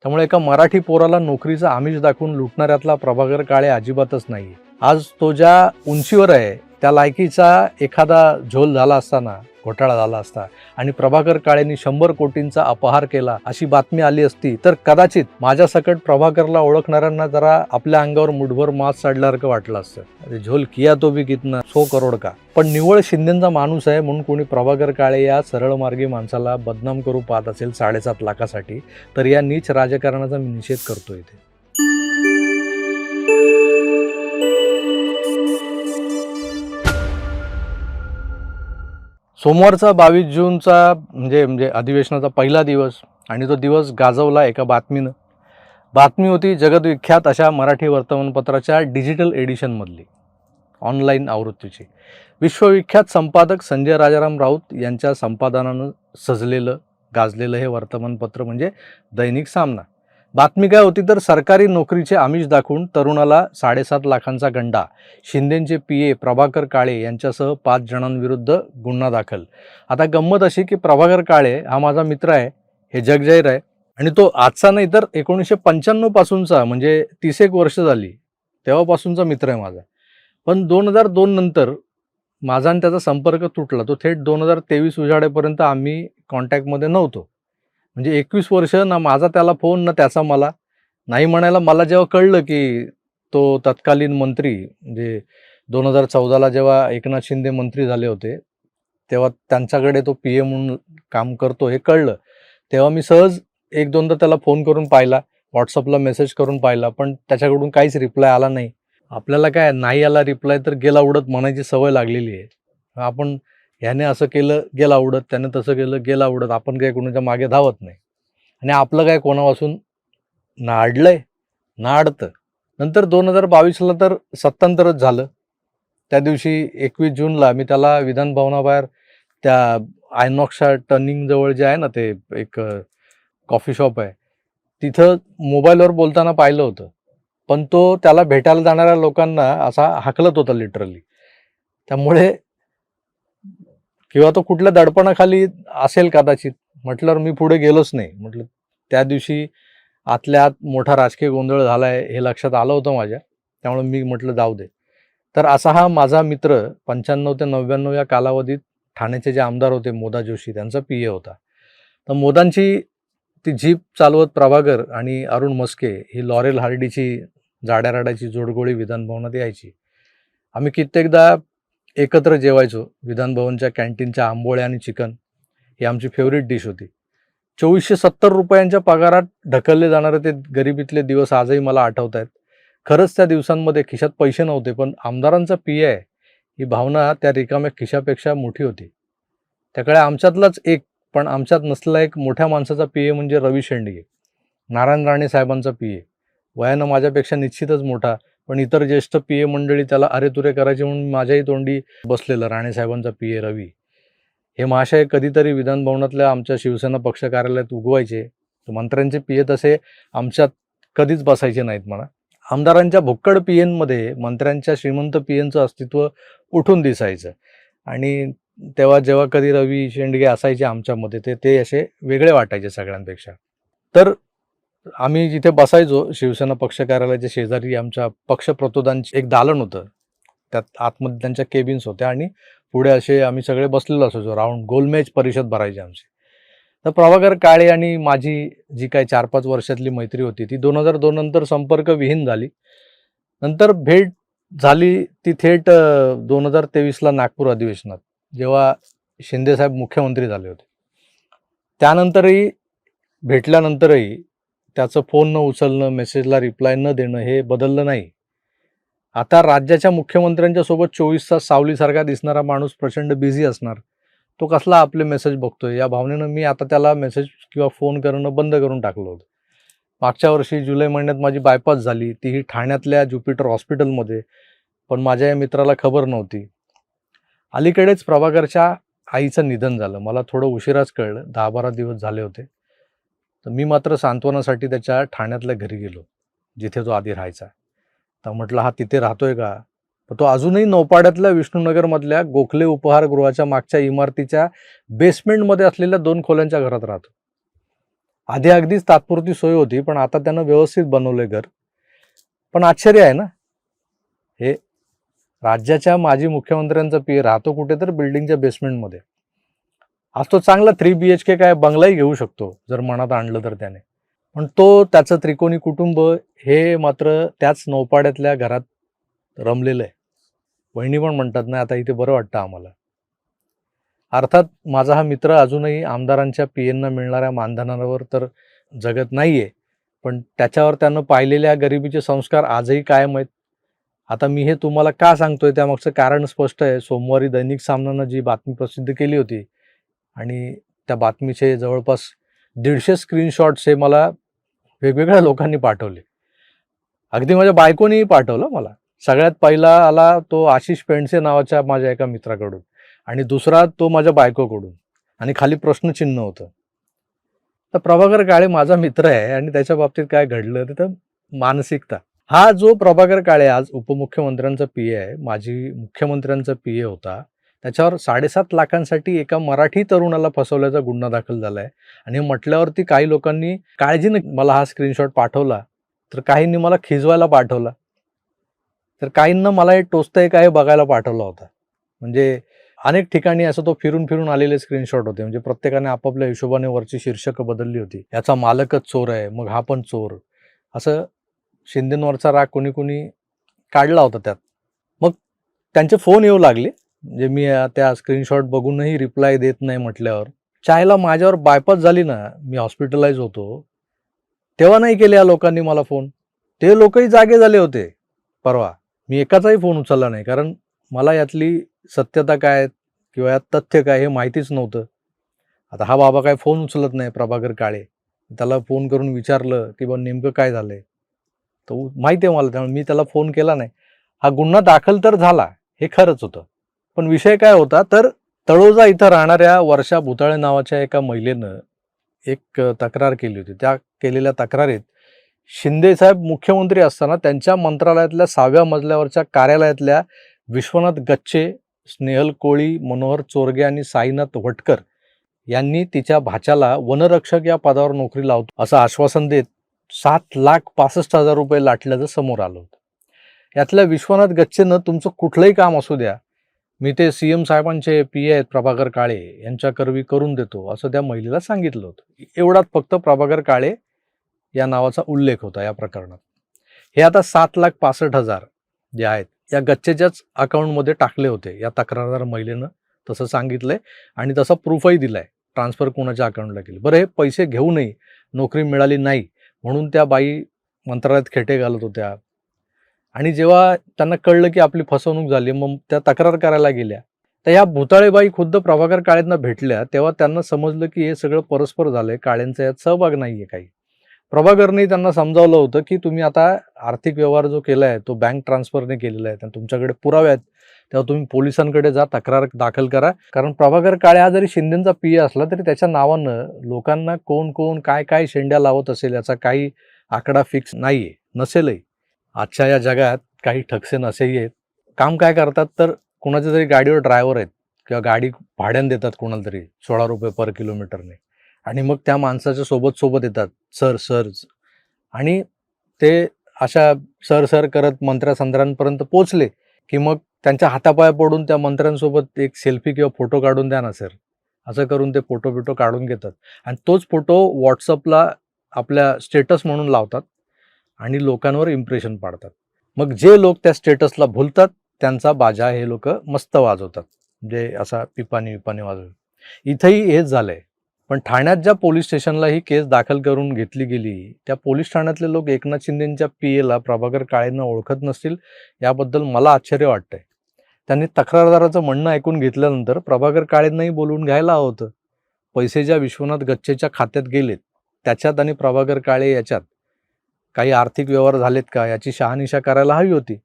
त्यामुळे एका मराठी पोराला नोकरीचं आमिष दाखवून लुटणाऱ्यातला प्रभाकर काळे अजिबातच नाही. आज तो ज्या उंचीवर आहे त्या लायकीचा एखादा झोल झाला असताना, घोटाळा झाला असता आणि प्रभाकर काळेंनी 100 कोटींचा अपहार केला अशी बातमी आली असती तर कदाचित माझ्या सकट प्रभाकरला ओळखणाऱ्यांना जरा आपल्या अंगावर मुठभर मांस चढल्यासारखं वाटलं असतं. अरे झोल किया तो भी कितना 100 करोड का. पण निव्वळ शिंदेचा माणूस आहे म्हणून कोणी प्रभाकर काळे या सरळ मार्गी माणसाला बदनाम करू पाहत असेल 7.5 लाखासाठी, तर या नीच राजकारणाचा मी निषेध करतो इथे. सोमवारचा 22 जूनचा म्हणजे अधिवेशनाचा पहिला दिवस आणि तो दिवस गाजवला एका बातमीनं. बातमी होती जगदविख्यात अशा मराठी वर्तमानपत्राच्या डिजिटल एडिशनमधली, ऑनलाईन आवृत्तीची. विश्वविख्यात संपादक संजय राजाराम राऊत यांच्या संपादनानं सजलेलं गाजलेलं हे वर्तमानपत्र म्हणजे दैनिक सामना. बातमी काय होती तर सरकारी नोकरीचे आमिष दाखवून तरुणाला 7.5 लाखांचा गंडा, शिंदेंचे पीए प्रभाकर काळे यांच्यासह 5 जणांविरुद्ध गुन्हा दाखल. आता गंमत अशी की प्रभाकर काळे हा माझा मित्र आहे, हे जगजाहीर आहे आणि तो आजचा नाही तर 1995 पासूनचा, म्हणजे 30 वर्ष झाली तेव्हापासूनचा मित्र आहे माझा. पण 2002 नंतर माझा आणि त्याचा संपर्क तुटला. तो थेट 2023 उजाडेपर्यंत आम्ही कॉन्टॅक्टमध्ये नव्हतो. म्हणजे 21 वर्ष ना माझा त्याला फोन ना त्याचा मला. नाही म्हणायला मला जेव्हा कळलं की तो तत्कालीन मंत्री, म्हणजे 2014ला जेव्हा एकनाथ शिंदे मंत्री झाले होते तेव्हा त्यांच्याकडे तो पी ए म्हणून काम करतो हे कळलं, तेव्हा मी सहज 1-2दा त्याला फोन करून पाहिला, व्हॉट्सअपला मेसेज करून पाहिला, पण त्याच्याकडून काहीच रिप्लाय आला नाही. आपल्याला काय नाही आला रिप्लाय तर गेला उडत म्हणायची सवय लागलेली आहे. आपण ह्याने असं केलं गेला उडत, त्याने तसं केलं गेला उडत, आपण काही कोणाच्या मागे धावत नाही आणि आपलं काय कोणापासून ना अडलंय ना अडतं. नंतर 2022ला तर सत्तांतरच झालं. त्या दिवशी 21 जूनला मी त्याला विधान भवनाबाहेर त्या आयनॉक्सच्या टर्निंगजवळ जे आहे ना, ते एक कॉफी शॉप आहे, तिथं मोबाईलवर बोलताना पाहिलं होतं. पण तो त्याला भेटायला जाणाऱ्या लोकांना असा हाकलत होता लिटरली. त्यामुळे किंवा तो कुठल्या दडपणाखाली असेल कदाचित, म्हटल्यावर मी पुढे गेलोच नाही. म्हटलं त्या दिवशी आतल्या आत मोठा राजकीय गोंधळ झाला आहे हे लक्षात आलं होतं माझ्या, त्यामुळे मी म्हटलं जाऊ दे. तर असा हा माझा मित्र 95 ते 99 या कालावधीत ठाण्याचे जे आमदार होते मोदा जोशी, त्यांचा पी ए होता. तर मोदांची ती जीप चालवत प्रभाकर आणि अरुण मस्के ही लॉरेल हार्डीची जाड्या राडाची जोडगोळी विधानभवनात यायची. आम्ही कित्येकदा एकत्र जेवायचो. विधानभवनच्या कॅन्टीनच्या आंबोळ्या आणि चिकन ही आमची फेवरेट डिश होती. 2470 रुपयांच्या पगारात ढकलले जाणारे ते गरिबीतले दिवस आजही मला आठवत आहेत. खरंच त्या दिवसांमध्ये खिशात पैसे नव्हते, पण आमदारांचा पी आहे ही भावना त्या रिकाम्या खिशापेक्षा मोठी होती. त्याकडे आमच्यातलाच एक, पण आमच्यात नसलेला एक मोठ्या माणसाचा पी ए म्हणजे रवी शेंडगे, नारायण राणे साहेबांचा पी ए. वयानं माझ्यापेक्षा निश्चितच मोठा, पण इतर ज्येष्ठ पी ए मंडळी त्याला अरे तुरे करायचे म्हणून माझ्याही तोंडी बसलेलं राणे साहेबांचा पी ए रवी. हे महाशय कधीतरी विधानभवनातल्या आमच्या शिवसेना पक्ष कार्यालयात उगवायचे. मंत्र्यांचे पी ए तसे आमच्यात कधीच बसायचे नाहीत म्हणा. आमदारांच्या भुक्कड पी एनमध्ये मंत्र्यांच्या श्रीमंत पी एनचं अस्तित्व उठून दिसायचं आणि तेव्हा जेव्हा कधी रवी शेंडगे असायचे आमच्यामध्ये ते असे वेगळे वाटायचे सगळ्यांपेक्षा. तर आम्ही जिथे बसायचो शिवसेना पक्ष कार्यालयाच्या शेजारी आमच्या पक्ष प्रतोदांचे एक दालन होतं. त्यात आतमध्ये त्यांच्या केबिन्स होत्या आणि पुढे असे आम्ही सगळे बसलेलो असायचो राऊंड, गोलमेज परिषद भरायची आमची. तर प्रभाकर काळे आणि माझी जी काही 4-5 वर्षातली मैत्री होती ती 2002 नंतर संपर्क विहीन झाली. नंतर भेट झाली ती थेट 2023ला नागपूर अधिवेशनात, जेव्हा शिंदेसाहेब मुख्यमंत्री झाले होते. त्यानंतरही भेटल्यानंतरही त्याचं फोन न उचलणं, मेसेजला रिप्लाय न देणं हे बदललं नाही. आता राज्याच्या मुख्यमंत्र्यांच्या सोबत 24 तास सावलीसारखा दिसणारा माणूस प्रचंड बिझी असणार, तो कसला आपले मेसेज बघतोय या भावनेनं मी आता त्याला मेसेज किंवा फोन करणं बंद करून टाकलं होतं. मागच्या वर्षी जुलै महिन्यात माझी बायपास झाली, तीही ठाण्यातल्या ज्युपिटर हॉस्पिटलमध्ये, पण माझ्या या मित्राला खबर नव्हती. अलीकडेच प्रभाकरच्या आईचं निधन झालं. मला थोडं उशिराच कळलं, 10-12 दिवस झाले होते. तर मी मात्र सांत्वनासाठी त्याच्या ठाण्यातल्या घरी गेलो, जिथे तो आधी राहायचा. तर म्हटलं हा तिथे राहतोय का? तर तो अजूनही नौपाड्यातल्या विष्णुनगरमधल्या गोखले उपहारगृहाच्या मागच्या इमारतीच्या बेसमेंटमध्ये असलेल्या 2 खोल्यांच्या घरात राहतो. आधी अगदीच तात्पुरती सोय होती, पण आता त्यानं व्यवस्थित बनवलंय घर. पण आश्चर्य आहे ना, हे राज्याच्या माजी मुख्यमंत्र्यांचा पीए राहतो कुठे तर बिल्डिंगच्या बेसमेंटमध्ये. आज तो चांगला 3 BHK काय बंगलाही घेऊ शकतो जर मनात आणलं तर त्याने. पण तो त्याचं त्रिकोणी कुटुंब हे मात्र त्याच नौपाड्यातल्या घरात रमलेलं आहे. वहिनी पण म्हणतात ना, आता इथे बरं वाटतं आम्हाला. अर्थात माझा हा मित्र अजूनही आमदारांच्या पीएंना मिळणाऱ्या मानधनावर तर जगत नाहीये, पण त्याच्यावर त्यानं पाहिलेल्या गरिबीचे संस्कार आजही कायम आहेत. आता मी हे तुम्हाला का सांगतोय त्यामागचं कारण स्पष्ट आहे. सोमवारी दैनिक सामनानं जी बातमी प्रसिद्ध केली होती आणि त्या बातमीचे जवळपास 150 स्क्रीनशॉट्स हे मला वेगवेगळ्या लोकांनी पाठवले. अगदी माझ्या बायकोनेही पाठवलं मला. सगळ्यात पहिला आला तो आशिष पेंडसे नावाच्या माझ्या एका मित्राकडून आणि दुसरा तो माझ्या बायकोकडून आणि खाली प्रश्नचिन्ह होतं. तर प्रभाकर काळे माझा मित्र आहे आणि त्याच्या बाबतीत काय घडलं तर मानसिकता. हा जो प्रभाकर काळे आज उपमुख्यमंत्र्यांचा पीए आहे, माजी मुख्यमंत्र्यांचा पीए होता. त्याच्यावर 7.5 लाखांसाठी एका मराठी तरुणाला फसवल्याचा गुन्हा दाखल झालाय आणि म्हटल्यावरती काही लोकांनी काळजीने मला हा स्क्रीनशॉट पाठवला, तर काहींनी मला खिजवायला पाठवला, तर काहींना मला हे टोचतंय का हे बघायला पाठवला होता. म्हणजे अनेक ठिकाणी असं तो फिरून फिरून आलेले स्क्रीनशॉट होते. म्हणजे प्रत्येकाने आपापल्या हिशोबाने वरची शीर्षकं बदलली होती. याचा मालकच चोर आहे, मग हा पण चोर, असं शिंदेंवरचा राग कोणी कोणी काढला होता त्यात. मग त्यांचे फोन येऊ लागले. म्हणजे मी त्या स्क्रीनशॉट बघूनही रिप्लाय देत नाही म्हटल्यावर चायला माझ्यावर बायपास झाली ना, मी हॉस्पिटलाइज होतो, तेव्हा नाही केले या लोकांनी मला फोन. ते लोकही जागे झाले होते परवा. मी एकाचाही फोन उचलला नाही, कारण मला यातली सत्यता काय किंवा यात तथ्य काय हे माहितीच नव्हतं. आता हा बाबा काय फोन उचलत नाही प्रभाकर काळे. त्याला फोन करून विचारलं की बा नेमकं काय झालंय, तो माहिती आहे मला, त्यामुळे मी त्याला फोन केला नाही. हा गुन्हा दाखल तर झाला, हे खरंच होतं. पण विषय काय होता तर तळोजा इथं राहणाऱ्या वर्षा भुताळे नावाच्या एका महिलेनं एक तक्रार केली होती. त्या केलेल्या तक्रारीत शिंदेसाहेब मुख्यमंत्री असताना त्यांच्या मंत्रालयातल्या 6व्या मजल्यावरच्या कार्यालयातल्या विश्वनाथ गच्चे, स्नेहल कोळी, मनोहर चोरगे आणि साईनाथ वटकर यांनी तिच्या भाच्याला वनरक्षक या पदावर नोकरी लावतो असं आश्वासन देत 7,65,000 रुपये लाटल्याचं समोर आलं होतं. यातल्या विश्वनाथ गच्चेनं तुमचं कुठलंही काम असू द्या, मी ते CM साहेबांचे पीए आहेत प्रभाकर काळे यांच्या करवी करून देतो असं त्या महिलेला सांगितलं होतं. एवढाच फक्त प्रभाकर काळे या नावाचा उल्लेख होता या प्रकरणात. हे आता 7,65,000 जे आहेत या गच्चेच्याच अकाउंटमध्ये टाकले होते. या तक्रारदार महिलेनं तसं सांगितलंय आणि तसा प्रूफही दिलाय. ट्रान्सफर कोणाच्या अकाउंटला केली. बरं, हे पैसे घेऊनही नोकरी मिळाली नाही म्हणून त्या बाई मंत्रालयात खेटे घालत होत्या आणि जेव्हा त्यांना कळलं की आपली फसवणूक झाली, मग त्या तक्रार करायला गेल्या. तर ह्या भुताळेबाई खुद्द प्रभाकर काळेंना भेटल्या, तेव्हा त्यांना समजलं की हे सगळं परस्पर झालंय, काळेंचा यात सहभाग नाहीये काही. प्रभाकरने त्यांना समजावलं होतं की तुम्ही आता आर्थिक व्यवहार जो केलाय तो बँक ट्रान्सफरने केलेला आहे, तुमच्याकडे पुरावे आहेत, तेव्हा तुम्ही पोलिसांकडे जा, तक्रार दाखल करा. कारण प्रभाकर काळे हा जरी शिंदेचा पीए असला तरी त्याच्या नावानं लोकांना कोण कोण काय काय शेंड्या लावत असेल याचा काही आकडा फिक्स नाहीये, नसेलही. आजच्या या जगात काही ठकसे नसेही आहेत. काम काय करतात तर कुणाच्या तरी गाडीवर ड्रायव्हर आहेत किंवा गाडी भाड्याने देतात कोणाला तरी 16 रुपये पर किलोमीटरने आणि मग त्या माणसाच्या सोबत सोबत येतात सर सर आणि ते अशा सर सर करत मंत्र्यासंत्र्यांपर्यंत पोचले की मग त्यांच्या हातापाया पडून त्या मंत्र्यांसोबत एक सेल्फी किंवा फोटो काढून द्या ना सर, असं करून ते फोटो बिटो काढून घेतात आणि तोच फोटो व्हॉट्सअपला आपल्या स्टेटस म्हणून लावतात आणि लोकांवर इम्प्रेशन पाडतात. मग जे लोक त्या स्टेटसला भुलतात त्यांचा बाजा हे लोक मस्त वाजवतात, म्हणजे असा पिपाणी विपाणी वाजवतात. इथंही हेच झालंय. पण ठाण्यात ज्या पोलीस स्टेशनला ही केस दाखल करून घेतली गेली, त्या पोलीस ठाण्यातले लोक एकनाथ शिंदेच्या पीएला प्रभाकर काळेंना ओळखत नसतील याबद्दल मला आश्चर्य वाटतंय. त्यांनी तक्रारदाराचं म्हणणं ऐकून घेतल्यानंतर प्रभाकर काळेंनाही बोलवून घ्यायला हवं होतं. पैसे ज्या विश्वनाथ गच्चेच्या खात्यात गेलेत त्याच्यात आणि प्रभाकर काळे याच्यात काही आर्थिक व्यवहार झालेत का याची शहानिशा करायला हवी होती.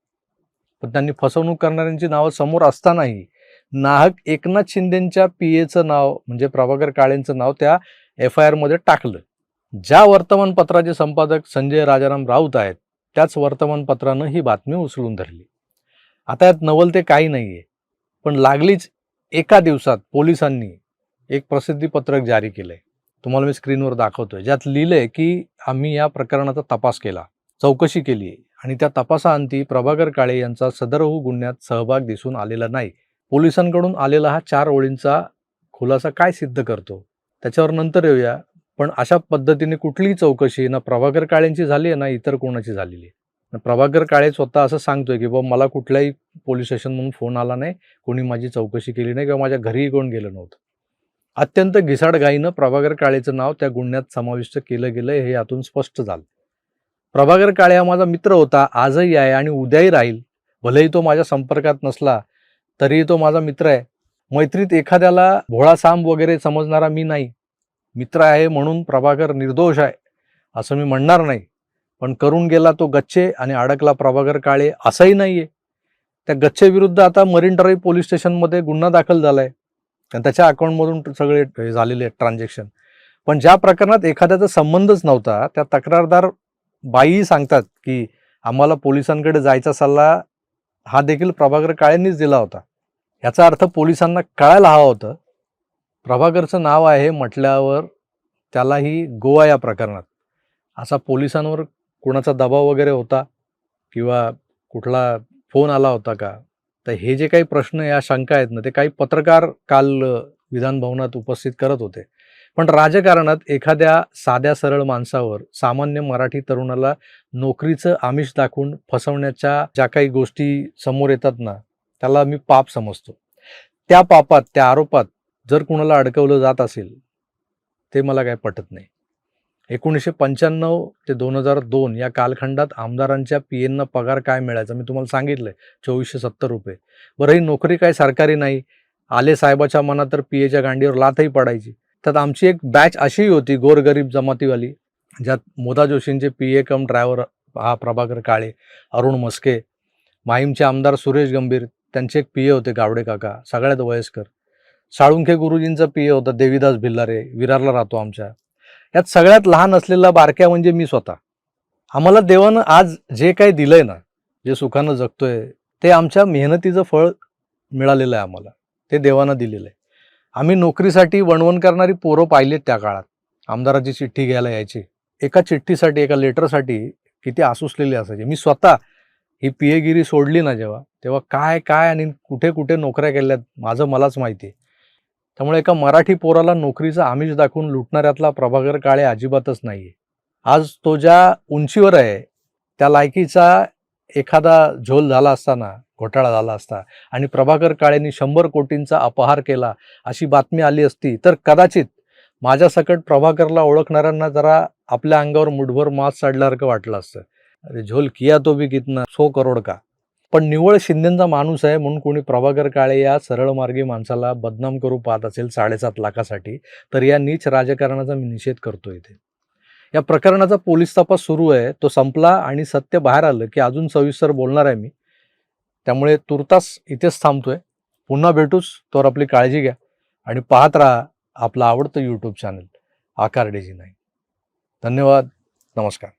पण त्यांनी फसवणूक करणाऱ्यांची नावं समोर असतानाही नाहक एकनाथ शिंदेच्या पीएचं नाव म्हणजे प्रभाकर काळेंचं नाव त्या FIR मध्ये टाकलं. ज्या वर्तमानपत्राचे संपादक संजय राजाराम राऊत आहेत त्याच वर्तमानपत्रानं ही बातमी उचलून धरली. आता यात नवल ते काही नाहीये, पण लागलीच एका दिवसात पोलिसांनी एक प्रसिद्धी पत्रक जारी केलंय. तुम्हाला मी स्क्रीनवर दाखवतोय, ज्यात लिहिलंय की आम्ही या प्रकरणाचा तपास केला, चौकशी केली आहे आणि त्या तपासाअंती प्रभाकर काळे यांचा सदरहू गुन्ह्यात सहभाग दिसून आलेला नाही. पोलिसांकडून आलेला हा 4 ओळींचा खुलासा काय सिद्ध करतो त्याच्यावर नंतर येऊया. पण अशा पद्धतीने कुठलीही चौकशी ना प्रभाकर काळेंची झाली आहे ना इतर कोणाची झालेली आहे. प्रभाकर काळे स्वतः असं सांगतोय की बाबा मला कुठल्याही पोलीस स्टेशनमधून फोन आला नाही, कोणी माझी चौकशी केली नाही किंवा माझ्या घरीही कोण गेलं नव्हतं. अत्यंत घिसाडघाईनं प्रभाकर काळेचं नाव त्या गुन्ह्यात समाविष्ट केलं गेलं हे यातून स्पष्ट झालं. प्रभाकर काळे हा माझा मित्र होता, आजही आहे आणि उद्याही राहील. भलेही तो माझ्या संपर्कात नसला तरीही तो माझा मित्र आहे. मैत्रीत एखाद्याला भोळा सांब वगैरे समजणारा मी नाही. मित्र आहे म्हणून प्रभाकर निर्दोष आहे असं मी म्हणणार नाही. पण करून गेला तो गच्चे आणि अडकला प्रभाकर काळे असंही नाहीये. त्या गच्चेविरुद्ध आता मरीन ड्राईव्ह पोलीस स्टेशनमध्ये गुन्हा दाखल झालाय आणि त्याच्या अकाउंटमधून सगळे झालेले ट्रान्झॅक्शन. पण ज्या प्रकरणात एखाद्याचा संबंधच नव्हता त्या तक्रारदार बाईही सांगतात की आम्हाला पोलिसांकडे जायचा सल्ला हा देखील प्रभाकर काळेंनीच दिला होता. याचा अर्थ पोलिसांना कळायला हवं होतं. प्रभाकरचं नाव आहे म्हटल्यावर त्यालाही गोवा या प्रकरणात असा पोलिसांवर कोणाचा दबाव वगैरे होता किंवा कुठला फोन आला होता का? तर हे जे काही प्रश्न या शंका आहेत ना ते काही पत्रकार काल विधानभवनात उपस्थित करत होते. पण राजकारणात एखाद्या साध्या सरळ माणसावर सामान्य मराठी तरुणाला नोकरीचं आमिष दाखवून फसवण्याच्या ज्या काही गोष्टी समोर येतात ना त्याला मी पाप समजतो. त्या पापात त्या आरोपात जर कुणाला अडकवलं जात असेल ते मला काय पटत नाही. 1995 ते 2002 या कालखंडात आमदारांच्या पीएंना पगार काय मिळायचा मी तुम्हाला सांगितलंय, 2470 रुपये. बरं ही नोकरी काय सरकारी नाही. आले साहेबाच्या मनात तर पीएच्या गांडीवर लाथही पडायची. त्यात आमची एक बॅच अशीही होती गोरगरीब जमातीवाली, ज्यात मोदा जोशींचे पीए कम ड्रायव्हर हा प्रभाकर काळे, अरुण मस्के, माहीमचे आमदार सुरेश गंभीर, त्यांचे एक पीए होते गावडे काका, सगळ्यात वयस्कर. साळुंखे गुरुजींचा पीए होता देवीदास भिल्लारे, विरारला राहतो आमच्या. यात सगळ्यात लहान असलेला बारक्या म्हणजे मी स्वतः. आम्हाला देवानं आज जे काही दिलंय ना, जे सुखानं जगतोय ते आमच्या मेहनतीचं फळ मिळालेलं आहे आम्हाला. ते देवानं दिलेलं आहे. आम्ही नोकरीसाठी वणवण करणारी पोरं पाहिलेत त्या काळात. आमदाराची चिठ्ठी घ्यायला यायची. एका चिठ्ठीसाठी एका लेटरसाठी किती आसुसलेले असायचे. मी स्वतः ही पीएगिरी सोडली ना तेव्हा काय काय आणि कुठे कुठे नोकऱ्या केल्यात माझं मलाच माहिती आहे. त्यामुळे एका मराठी पोराला नोकरीचं आमिष दाखवून लुटणाऱ्यातला प्रभाकर काळे अजिबातच नाहीये. आज तो ज्या उंचीवर आहे त्या लायकीचा एखादा झोल झाला असताना, घोटाळा झाला असता आणि प्रभाकर काळेंनी 100 कोटींचा अपहार केला अशी बातमी आली असती तर कदाचित माझ्यासकट प्रभाकरला ओळखणाऱ्यांना जरा आपल्या अंगावर मुठभर मांस चढल्यासारखं वाटलं असतं. अरे झोल किया तो भी कितना 100 करोड का. पण निव्वळ शिंदेचा माणूस आहे म्हणून कोणी प्रभाकर काळे या सरळमार्गी माणसाला बदनाम करू पाहत असेल 7.5 लाखासाठी तर या नीच राजकारणाचा मी निषेध करतो. इथे या प्रकरणाचा पोलीस तपास सुरू आहे. तो संपला आणि सत्य बाहेर आलं की अजून सविस्तर बोलणार आहे मी. त्यामुळे तुर्तास इथेच थांबतोय. पुन्हा भेटूच. तोवर आपली काळजी घ्या आणि पाहत राहा आपलं आवडतं यूट्यूब चॅनल आकार DG9. धन्यवाद. नमस्कार.